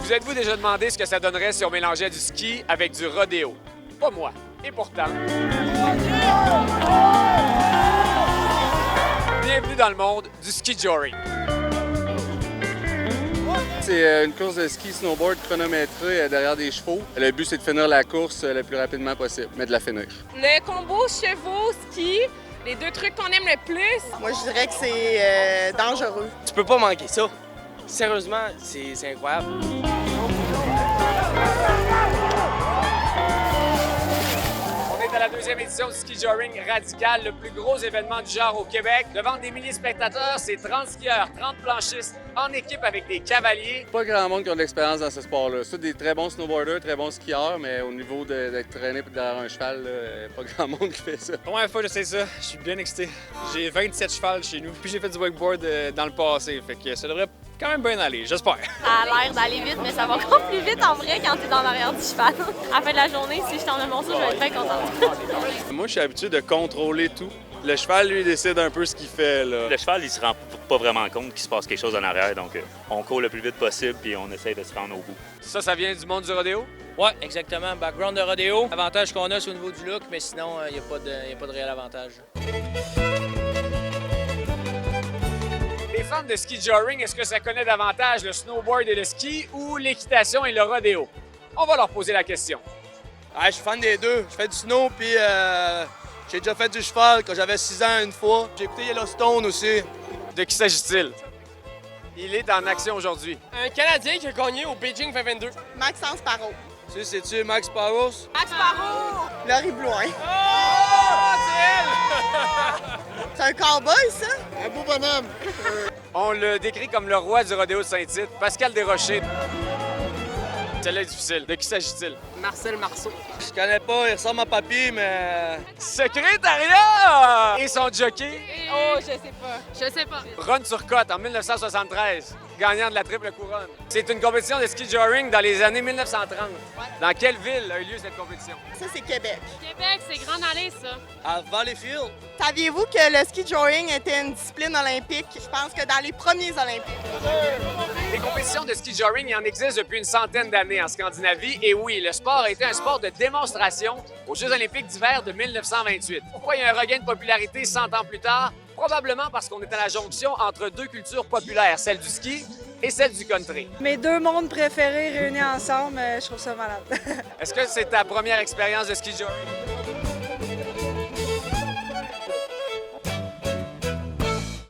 Vous êtes-vous déjà demandé ce que ça donnerait si on mélangeait du ski avec du rodéo? Pas moi. Et pourtant... Bienvenue dans le monde du ski joring. C'est une course de ski snowboard chronométrée derrière des chevaux. Le but, c'est de finir la course le plus rapidement possible, mais de la finir. Le combo chevaux-ski, les deux trucs qu'on aime le plus. Moi, je dirais que c'est dangereux. Tu peux pas manquer ça. Sérieusement, c'est incroyable. On est à la deuxième édition du Ski Joring Radical, le plus gros événement du genre au Québec. Devant des milliers de spectateurs, c'est 30 skieurs, 30 planchistes en équipe avec des cavaliers. Pas grand monde qui a de l'expérience dans ce sport-là. C'est des très bons snowboarders, très bons skieurs, mais au niveau d'être traîné derrière un cheval, pas grand monde qui fait ça. Première fois que j'essaie ça, je suis bien excité. J'ai 27 chevals chez nous, puis j'ai fait du wakeboard dans le passé, fait que ça devrait quand même bien aller, j'espère. Ça a l'air d'aller vite, mais ça va encore plus vite en vrai quand t'es dans l'arrière du cheval. À la fin de la journée, si je t'en mon ça, je vais être bien contente. Moi, je suis habitué de contrôler tout. Le cheval, lui, décide un peu ce qu'il fait, là. Le cheval, il se rend pas vraiment compte qu'il se passe quelque chose en arrière, donc on court le plus vite possible puis on essaie de se rendre au bout. Ça vient du monde du rodéo? Ouais, exactement. Background de rodéo. L'avantage qu'on a, c'est au niveau du look, mais sinon, il n'y a pas de réel avantage. Les fans de ski joring, est-ce que ça connaît davantage le snowboard et le ski ou l'équitation et le rodéo? On va leur poser la question. Je suis fan des deux. Je fais du snow, puis j'ai déjà fait du cheval quand j'avais 6 ans une fois. J'ai écouté Yellowstone aussi. De qui s'agit-il? Il est en action aujourd'hui. Un Canadien qui a gagné au Beijing 2022. Maxence Parot. Tu sais, c'est-tu Max Parros? Max Parot! Laurie Blouin. Oh, C'est un cowboy, ça? Un beau bonhomme. On le décrit comme le roi du rodéo de Saint-Tite, Pascal Desrochers. Celle-là est difficile. De qui s'agit-il? Marcel Marceau. Je connais pas, il ressemble à papy, mais... Secrétariat! Et son jockey? Oh, je sais pas. Ron Turcotte, en 1973, gagnant de la triple couronne. C'est une compétition de ski joring dans les années 1930. Dans quelle ville a eu lieu cette compétition? Ça, c'est Québec. Québec, c'est Grande Allée, ça. À Valleyfield. Saviez-vous que le ski joring était une discipline olympique? Je pense que dans les premiers Olympiques. Les compétitions de ski joring, il en existe depuis une centaine d'années en Scandinavie. Et oui, le sport a été un sport de démonstration aux Jeux olympiques d'hiver de 1928. Pourquoi il y a un regain de popularité 100 ans plus tard? Probablement parce qu'on est à la jonction entre deux cultures populaires, celle du ski et celle du country. Mes deux mondes préférés réunis ensemble, je trouve ça malade. Est-ce que c'est ta première expérience de ski joring?